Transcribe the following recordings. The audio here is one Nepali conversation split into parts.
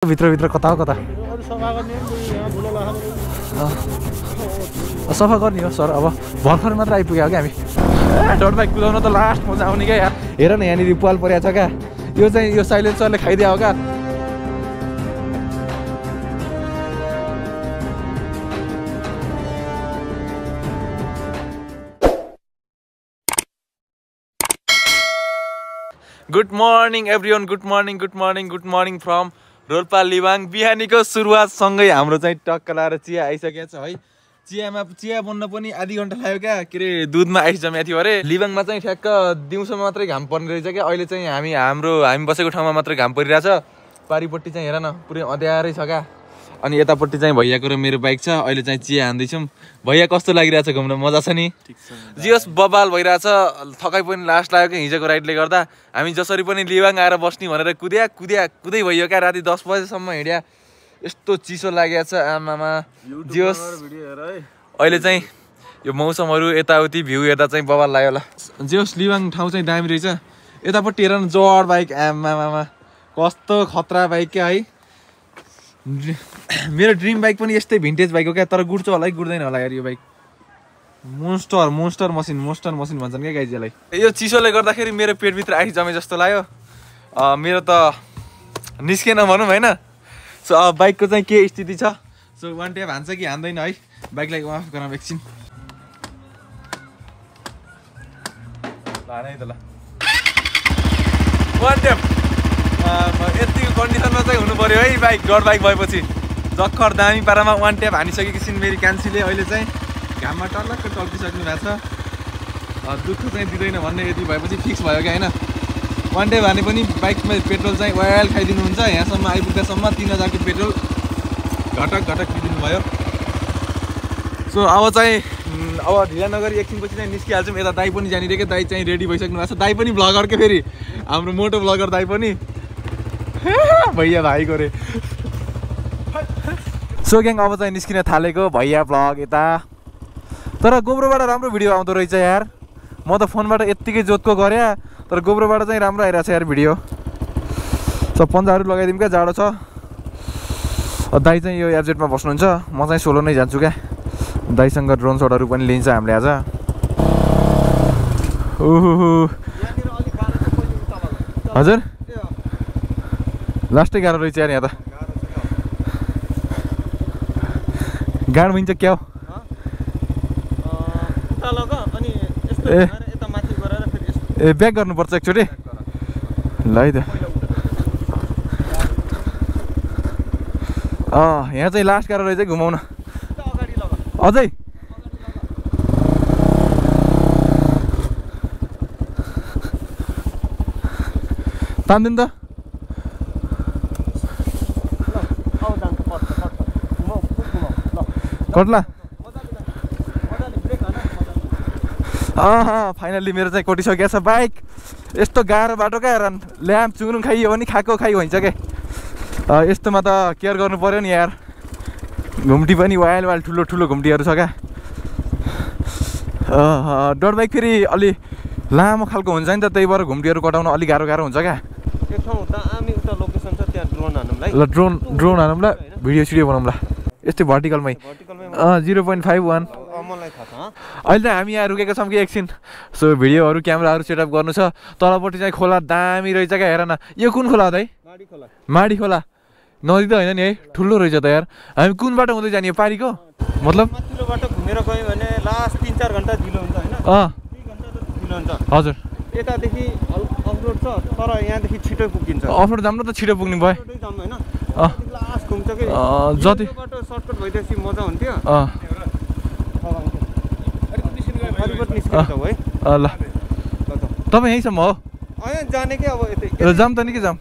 भित्र कता हो कता सफा गर्ने हो सर। अब भर्खर मात्र आइपुग्यो क्या हामी। डट बाइक कुदाउन त लास्ट मजा आउने क्या यार। हेर न यहाँनिर पाल परेको छ क्या। यो चाहिँ यो साइलेन्सरले खाइदिया हो क्या। Good morning everyone, good morning from Rolpa Libang. बिहानीको सुरुवातसँगै हाम्रो चाहिँ टक्क लाएर चिया आइसकेको छ है। चिया बन्न पनि आधी घन्टा लाग्यो क्या। के अरे दुधमा आइस जमेको थियो अरे। लिबाङमा चाहिँ ठ्याक्क दिउँसोमा मात्रै घाम पर्ने रहेछ क्या। अहिले चाहिँ हामी बसेको ठाउँमा मात्रै घाम परिरहेछ। पारिपट्टि चाहिँ हेर न पुरै अँध्यारै छ क्या। अनि यतापट्टि चाहिँ भैयाको र मेरो बाइक छ। अहिले चाहिँ चिया हान्दैछौँ। भैया कस्तो लागिरहेछ घुम्न? मजा छ नि? जियोस् बबाल भइरहेछ। थकाइ पनि लास्ट लाग्यो कि हिजोको राइडले गर्दा। हामी जसरी पनि लिबाङ आएर बस्ने भनेर कुदै भइयो क्या। राति 10 बजेसम्म हिँड्या। यस्तो चिसो लागेको छ आमामा। जियोस् अहिले चाहिँ यो मौसमहरू यताउति भ्यू हेर्दा चाहिँ बबाल लाग्यो होला। जियोस् लिबाङ ठाउँ चाहिँ दामी रहेछ। यतापट्टि हेर न जड बाइक आमामा कस्तो खतरा बाइक क्या है। मेरो ड्रिम बाइक पनि यस्तै भिन्टेज बाइक हो क्या। तर गुड्छ होला है गुड्दैन होला यार यो बाइक। मोन्स्टर मसिन भन्छन् क्या गाइजलाई। यो चिसोले गर्दाखेरि मेरो पेटभित्र आइस जमे जस्तो लाग्यो। मेरो त निस्केन भनौँ होइन। सो अब बाइकको चाहिँ के स्थिति छ? सो वान ट्याप हान्छ कि हान्दैन है? बाइकलाई अफ गराउँ एकछिन। है त ल वान ट्याप। यतिको कन्डिसनमा चाहिँ हुनु पर्यो है बाइक। डट बाइक भएपछि जक्खर दामी पारामा वान ट्याप हानिसकेकी छिन् मेरी कान्छीले। अहिले चाहिँ घाममा टल्लक्क टल्किसक्नु भएको छ। दुःख चाहिँ दिँदैन भन्ने यति भएपछि फिक्स भयो क्या होइन। वान ट्याप हाने पनि बाइकमा पेट्रोल चाहिँ वायल खाइदिनुहुन्छ। यहाँसम्म आइपुग्दासम्म 3000 को पेट्रोल घटक पिदिनु भयो। सो अब चाहिँ ढिला नगरी एकछिनपछि चाहिँ निस्किहाल्छौँ। यता दाइ पनि जानिरहेको क्या। दाइ चाहिँ रेडी भइसक्नु भएको छ। दाइ पनि ब्लगर के फेरि हाम्रो मोटो ब्लगर दाइ पनि भैया भाइको रे। सो ग्याङ अब चाहिँ निस्किन थालेको भैया ब्लग यता। तर गोब्रोबाट राम्रो भिडियो आउँदो रहेछ यार। म त फोनबाट यत्तिकै जोतको गरे तर गोब्रोबाट चाहिँ राम्रो आइरहेको छ यार भिडियो। सब पन्जाहरू लगाइदिउँ क्या जाडो छ। दाइ चाहिँ यो एयरजेटमा बस्नुहुन्छ। म चाहिँ सोलो नै जान्छु क्या। दाइसँग ड्रोन सटहरू पनि लिन्छ हामीले आज। हजुर लास्टै गाह्रो रहेछ यार यहाँ त। गाड भइन्छ क्या हो? ए ब्याक गर्नुपर्छ एकचोटि ल है त। यहाँ चाहिँ लास्ट गाह्रो रहेछ घुमाउन अझै। तान्दिनु त कट्ला। फाइनल्ली मेरो चाहिँ कोटिसकेको छ बाइक। यस्तो गाह्रो बाटो क्या ल्याम्प चुङ्रुङ खाइयो भने खाएको हुन्छ क्या। यस्तोमा त केयर गर्नु पऱ्यो नि यार। घुम्टी पनि वायल ठुलो घुम्टीहरू छ क्या। डट बाइक फेरि अलि लामो खालको हुन्छ नि त। त्यही भएर घुम्टीहरू कटाउन अलिक गाह्रो हुन्छ क्या। ल ड्रोन हानौँ ल। भिडियो बनाउँ ल यस्तै भर्टिकलमै 0.51। अहिले चाहिँ हामी यहाँ रुकेको छौँ कि एकछिन। सो भिडियोहरू क्यामेराहरू सेटअप गर्नु छ। तलपट्टि चाहिँ खोला दामी रहेछ क्या। हेर न यो कुन खोला हो दाइ? माडी खोला। नदी त होइन नि है, ठुलो रहेछ त यार। हामी कुन बाटो हुँदै जाने? पारीको मतलब बाटो घुमेर गयो भने लास्ट 3-4 घन्टा ढिलो हुन्छ होइन? 2 घन्टा त ढिलो हुन्छ। हजुर यतादेखि अफरोड छ तर यहाँदेखि छिटो पुगिन्छ। अफरोड जाम न त छिटो पुग्ने भयो होइन? लास्ट घुम्छ कि जति बाटो सर्टकट भइदिएपछि मजा हुन्थ्यो। ल तपाईँ यहीँसम्म हो जाने कि अब जाम त नि के जाम।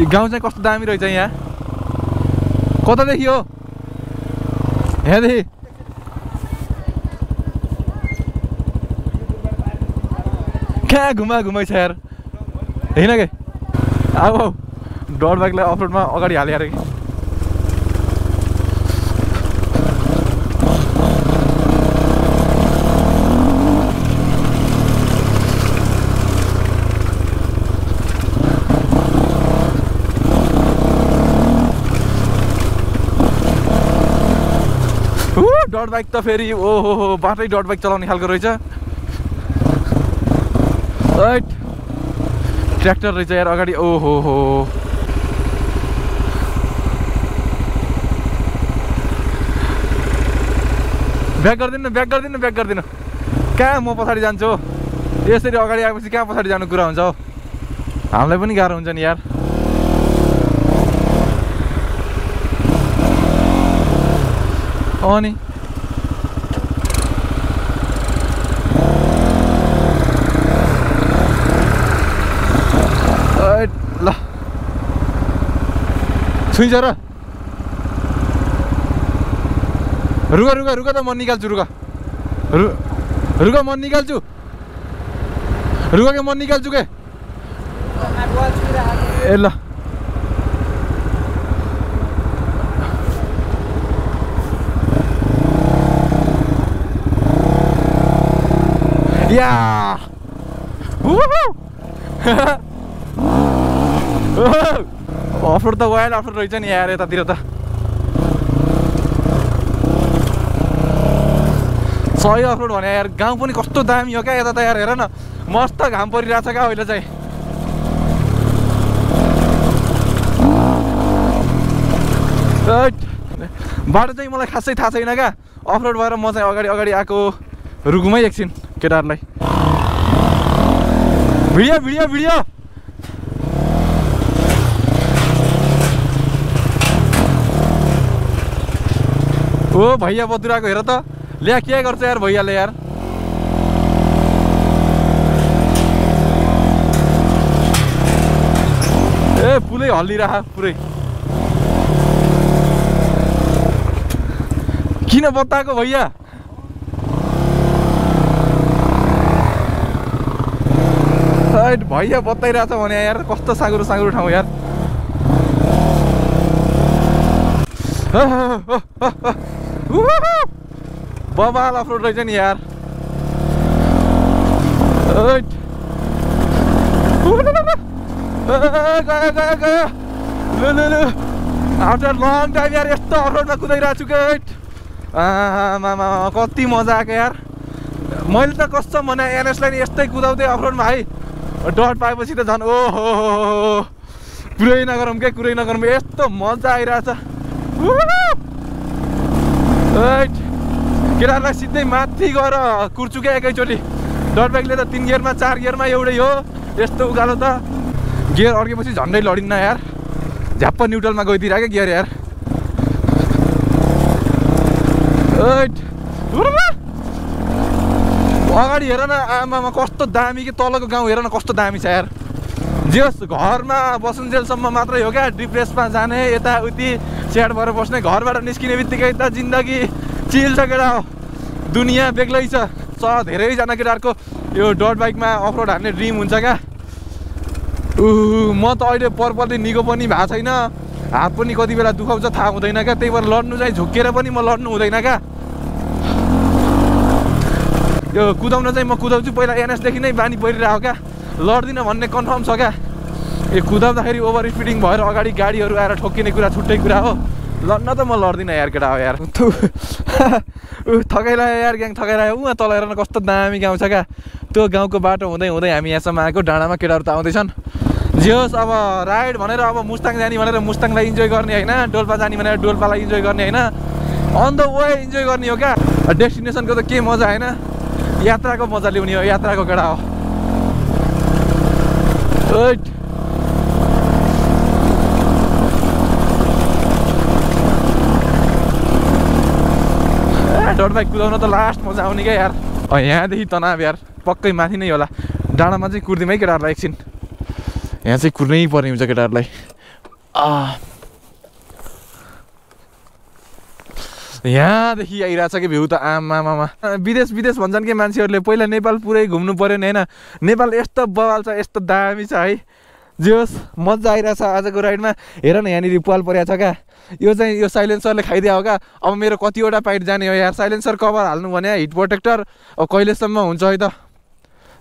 गाउँ चाहिँ कस्तो दामी रहेछ यहाँ। कतादेखि हो? यहाँदेखि कहाँ घुमाइ छ यार होइन के। अब डट बाइकलाई अफरोडमा अगाडि हाले अरे। डट बाइक त फेरि ओहो बाटै डट बाइक चलाउने खालको रहेछ। ट्र्याक्टर रहेछ यार अगाडि। ओहो हो ब्याक गरिदिनु। कहाँ म पछाडि जान्छु हो, यसरी अगाडि आएपछि कहाँ पछाडि जानु कुरा हुन्छ हो, हामीलाई पनि गाह्रो हुन्छ नि यार। अनि ल छुइन्छ र रुका त म निकाल्छु रुका म निकाल्छु के ए ल या अफरोड त वाइल्ड अफरोड रहेछ नि यार यतातिर त। सही अफरोड भने यार गाउँ पनि कस्तो दामी हो क्या यता त यार। हेर न मस्त घाम परिरहेछ क्या अहिले चाहिँ। बाटो चाहिँ मलाई खासै थाहा छैन क्या, अफरोड भएर म चाहिँ अगाडि आएको रुकुमै एकछिन केटाहरूलाई भिडियो ओ भैया बतुराको हेर त ल्या के गर्छ यार भैयाले यार। ए पुलै हल्लिरह पुरै किन बताएको भैया। भैया बताइरहेछ भने यार कस्तो साँगुरो ठाउँ यार। बबाल अफरोड रहेछ नि यार। गयो आफ्टर लङ टाइम यार यस्तो अफरोडमा कुदाइरहेको छु के। कति मजा आएको यार। मैले त कसम भने एनएसलाई नि यस्तै कुदाउँदै अफरोडमा है डट पाएपछि त झन् ओहो कुरै नगरौँ यस्तो मजा आइरहेछ। केटाहरूलाई सिधै माथि गएर कुर्छु क्या एकैचोटि। डट बाइकले त 3 गियरमा 4 गियरमा एउटै हो, यस्तो उकालो त गियर अड्केपछि झन्डै लडिन्न यार। झ्याप्प न्युट्रलमा गइदिएर क्या गियर यार। अगाडि हेर न आमामा कस्तो दामी कि तलको गाउँ हेर न कस्तो दामी छ यार। जस घरमा बसुन्जेलसम्म मात्रै हो क्या डिप्रेसमा जाने यताउति स्याड भएर बस्ने, घरबाट निस्किने बित्तिकै त जिन्दगी चिल छ केटा हो। दुनियाँ बेग्लै छ। धेरैजना केटाहरूको यो डट बाइकमा अफरोड हान्ने ड्रिम हुन्छ क्या। म त अहिले पर्पलले निको पनि भएको छैन, हात पनि कति बेला दुखाउँछ थाहा हुँदैन क्या। त्यही भएर लड्नु चाहिँ झुक्किएर पनि म लड्नु हुँदैन क्या। यो कुदाउन चाहिँ म कुदाउँछु, पहिला एनएसदेखि नै बानी परिरहेको क्या। लड्दिनँ भन्ने कन्फर्म छ क्या। यो कुदाउँदाखेरि ओभर स्पिडिङ भएर अगाडि गाडीहरू आएर ठोक्किने कुरा छुट्टै कुरा हो। लड्न त म लड्दिनँ यार केटा हो यार। थकाइलायो यार ग्याङ थकाइलायो। उहाँ तल हेर न कस्तो दामी गाउँ छ क्या। त्यो गाउँको बाटो हुँदै हामी यहाँसम्म आएको। डाँडामा केटाहरू त आउँदैछन्। जे होस् अब राइड भनेर अब मुस्ताङ जाने भनेर मुस्ताङलाई इन्जोय गर्ने होइन, डोल्पा जाने भनेर डोल्पालाई इन्जोय गर्ने होइन, अन द वे इन्जोय गर्ने हो क्या। डेस्टिनेसनको त के मजा होइन, यात्राको मजा ल्याउने हो, यात्राको केटा हो। डट बाइक कुदाउन त लास्ट मजा आउने क्या यार। यहाँदेखि तनाव यार पक्कै माथि नै होला। डाँडामा चाहिँ कुर्दिउँ है केटाहरूलाई एकछिन। यहाँ चाहिँ कुर्नै पर्ने हुन्छ केटाहरूलाई। यहाँदेखि आइरहेछ कि भ्यू त आमामा। विदेश भन्छन् कि मान्छेहरूले पहिला नेपाल पुरै घुम्नु पऱ्यो नि होइन। नेपाल यस्तो बवाल छ, यस्तो दामी छ है। जे होस् मजा आइरहेछ आजको राइडमा। हेर न यहाँनिर पाल परेको छ क्या। यो चाहिँ यो साइलेन्सरले खाइदियो हो क्या। अब मेरो कतिवटा पाइट जाने हो यार। साइलेन्सर कभर हाल्नु भने हिट प्रोटेक्टर अब कहिलेसम्म हुन्छ है त।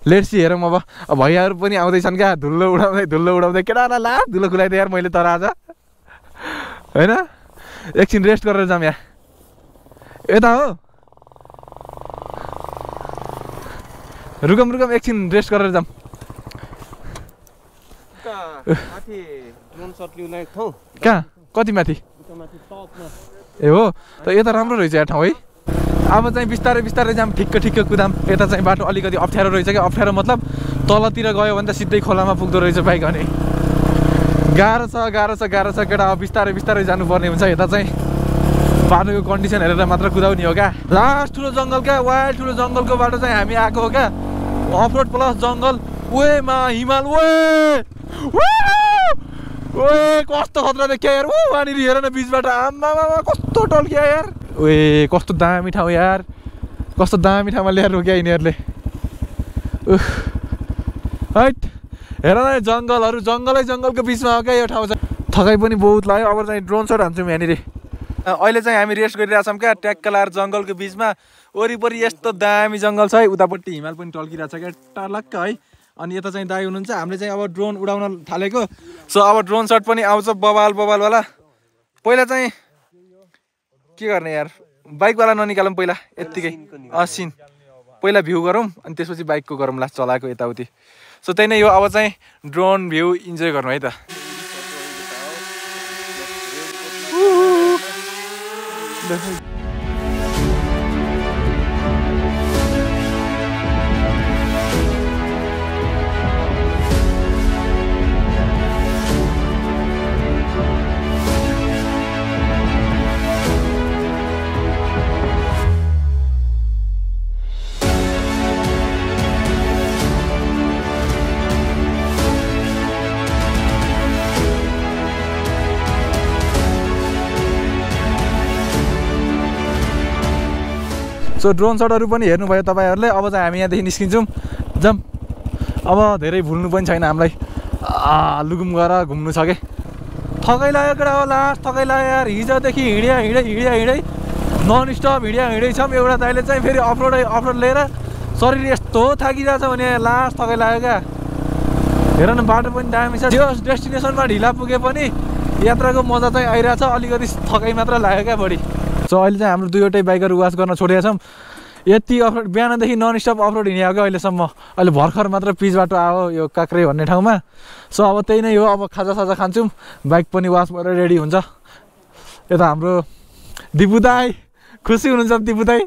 लेट्स सी हेरौँ अब भैयाहरू पनि आउँदैछन् क्या। धुलो उडाउँदै केटाहरूलाई ला धुलो खुलाइदिएँ यार मैले तर आज होइन। एकछिन रेस्ट गरेर जाऊँ यहाँ। यता हो रुकम एकछिन रेस्ट गरेर जाम कहाँ कति माथि ए हो त यता राम्रो रहेछ यहाँ ठाउँ है अब चाहिँ बिस्तारै जाम ठिक्क कुदाम यता चाहिँ बाटो अलिकति अप्ठ्यारो रहेछ क्या अप्ठ्यारो मतलब तलतिर गयो भने त सिधै खोलामा पुग्दो रहेछ बाइक अनि गाह्रो छ केटा अब बिस्तारै जानुपर्ने हुन्छ यता चाहिँ बाटोको कन्डिसन हेरेर मात्र कुदाउने हो क्या लास्ट ठुलो जङ्गल क्या वाइल्ड ठुलो जङ्गलको बाटो चाहिँ हामी आएको हो क्या अफरोड प्लस जङ्गल ओएमा हिमाल ओए कस्तो खतरा देखियो यार वहाँनिर हेर न बिचबाट आम्मामा कस्तो टल्किया यार ओए कस्तो दामी ठाउँ यार कस्तो दामी ठाउँमा ल्याएर रोक्या यिनीहरूले हैट हेर न जङ्गलहरू जङ्गलको बिचमा हो क्या यो ठाउँ चाहिँ थकाइ पनि बहुत लाग्यो अब चाहिँ ड्रोन सट हान्छौँ यहाँनिर अहिले चाहिँ हामी रेस्ट गरिरहेछौँ क्या ट्याक्क लाएर जङ्गलको बिचमा वरिपरि यस्तो दामी जङ्गल छ है उतापट्टि हिमाल पनि टल्किरहेको छ क्या टलक्क है अनि यता चाहिँ दाइ हुनुहुन्छ हामीले चाहिँ अब ड्रोन उडाउन थालेको सो अब ड्रोन सट पनि आउँछ बबालवाला पहिला चाहिँ के गर्ने यार बाइकवाला ननिकालौँ पहिला यत्तिकै सिन पहिला भ्यू गरौँ अनि त्यसपछि बाइकको गरौँ लास्ट चलाएको यताउति सो त्यही नै यो अब चाहिँ ड्रोन भ्यू इन्जोय गर्नु है त सो ड्रोन सटहरू पनि हेर्नुभयो तपाईँहरूले अब चाहिँ हामी यहाँदेखि निस्किन्छौँ जाम अब धेरै भुल्नु पनि छैन हामीलाई लुकुम गएर घुम्नु छ कि थकाइ लाग्यो केटा हो लास्ट थकाइ लाग्यो यार हिजोदेखि हिँडै नन स्टप हिँडै छौँ एउटा दाइले चाहिँ फेरि अफरोड लिएर शरीर यस्तो थाकिरहेछ भने लास्ट थकाइ लाग्यो क्या हेर न बाटो पनि दामी छ त्यो डेस्टिनेसनमा ढिला पुगे पनि यात्राको मजा चाहिँ आइरहेछ अलिकति थकाइ मात्र लाग्यो क्या बढी सो अहिले चाहिँ हाम्रो दुईवटै बाइकहरू वास गर्न छोडेका छौँ यति अफरोड बिहानदेखि नन स्टप अफरोड हिँडेको क्या अहिलेसम्म अहिले भर्खर मात्र पिच बाटो आयो यो काक्रे भन्ने ठाउँमा सो अब त्यही नै हो अब खाजासाजा खान्छौँ बाइक पनि वास भएर रेडी हुन्छ यता हाम्रो दिपु दाई खुसी हुनुहुन्छ दिपु दाई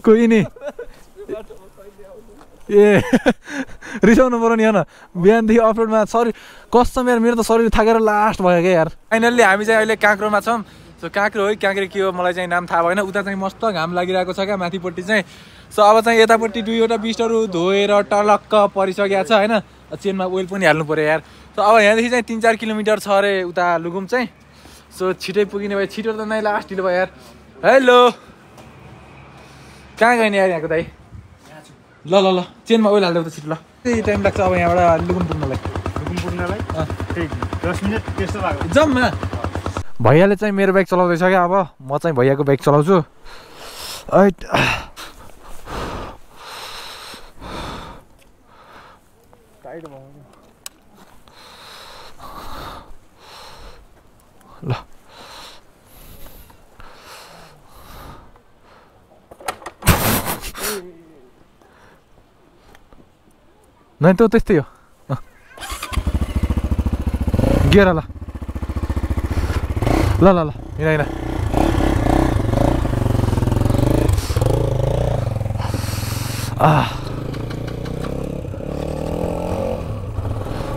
कोही नि ए रिसाउनु पऱ्यो नि होइन बिहानदेखि अफरोडमा सरी कस्तो मेरो त शरीर थाकेर लास्ट भयो क्या यार फाइनल्ली हामी चाहिँ अहिले काँक्रोमा छौँ सो काँक्रो है काँक्रे के हो मलाई चाहिँ नाम थाहा भएन उता चाहिँ मस्त घाम लागिरहेको छ क्या माथिपट्टि चाहिँ सो अब चाहिँ यतापट्टि दुईवटा बिस्टहरू धोएर टलक्क परिसकेको छ होइन चेनमा ओइल पनि हाल्नु पऱ्यो यार सो अब यहाँदेखि चाहिँ 3-4 किलोमिटर छ अरे उता लुकुम चाहिँ सो छिटै पुगिने भयो छिटो त नै लास्ट ढिलो भयो यार हेलो कहाँ गयो नि यार यहाँको दाइ ल चेनमा ओइल हाल्दै त छिटो ल त्यही टाइम लाग्छ अब यहाँबाट लुकुम पुग्नलाई 10 मिनट त्यस्तो लाग्यो जम्मा भैयाले चाहिँ मेरो बाइक चलाउँदैछ क्या अब म चाहिँ भैयाको बाइक चलाउँछु ल नै त त्यस्तै हो गियर ल हिँड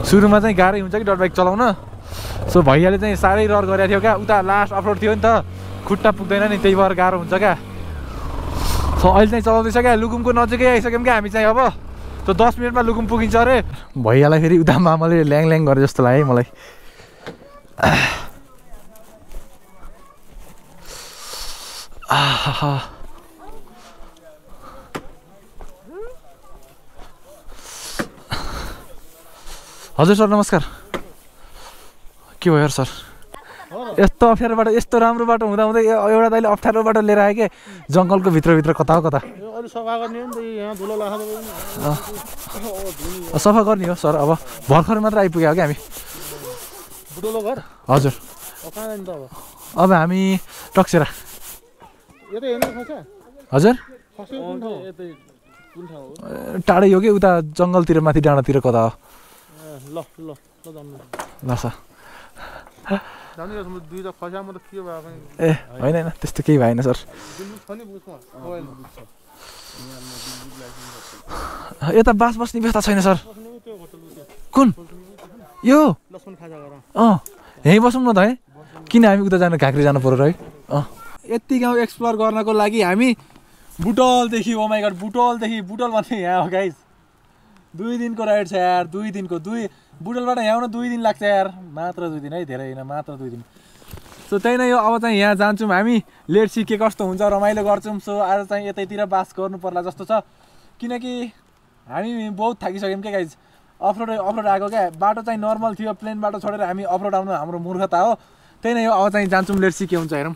सुरुमा चाहिँ गाह्रै हुन्छ कि डट बाइक चलाउन सो भैयाले चाहिँ साह्रै रहर गरेको थियो क्या उता लास्ट अफरोड थियो नि त खुट्टा पुग्दैन नि त्यही भएर गाह्रो हुन्छ क्या सो अहिले चाहिँ चलाउँदैछ क्या लुकुमको नजिकै आइसक्यौँ क्या हामी चाहिँ अब त 10 मिनटमा लुकुम पुगिन्छ अरे भैयालाई फेरि उता मामाले ल्याङ गरे जस्तो लाग्यो है मलाई हजुर सर नमस्कार के भयो सर यस्तो अप्ठ्यारो बाटो यस्तो राम्रो बाटो हुँदा एउटा दाइले अप्ठ्यारो बाटो लिएर आयो के जङ्गलको भित्र कता हो कता सफा गर्ने हो सर अब भर्खर मात्र आइपुग्यो क्या हामी हजुर अब हामी टक्सेरा यतै हेर्नु खोज्छ हजुर खस्यो कुन ठाउँ यतै कुन ठाउँ हो टाढै हो कि उता जङ्गलतिर माथि डाँडातिर कता हो ल ल ल जानु ल सर जानु यो दुईटा खस्या म त के भयो ए होइन होइन त्यस्तो केही भएन सर दिल्ली छ नि बुझ्छ मोबाइल बुझ्छ यता बास बस्ने व्यवस्था छैन सर कुन यो लसुन खाजा गर यहीँ बसौँ न त है किन हामी उता जानु घाक्री जानु पर्यो र है यति गाउँ एक्सप्लोर गर्नको लागि हामी बुटोलदेखि ओ माइ गॉड बुटोल भन्ने यहाँ हो गाइस 2 दिनको राइड छ यार 2 दिनको बुटोलबाट यहाँ आउन 2 दिन लाग्छ यार मात्र 2 दिन है धेरै होइन मात्र 2 दिन सो त्यही नै हो अब चाहिँ यहाँ जान्छौँ हामी लेट सी के कस्तो हुन्छ रमाइलो गर्छौँ सो आज चाहिँ यतैतिर बास गर्नु पर्ला जस्तो छ किनकि हामी बहुत थाकिसक्यौँ क्या गाइज अफरोड आएको क्या बाटो चाहिँ नर्मल थियो प्लेन बाटो छोडेर हामी अफरोड आउनु हाम्रो मूर्खता हो त्यही नै हो अब चाहिँ जान्छौँ लेट सी के हुन्छ हेरौँ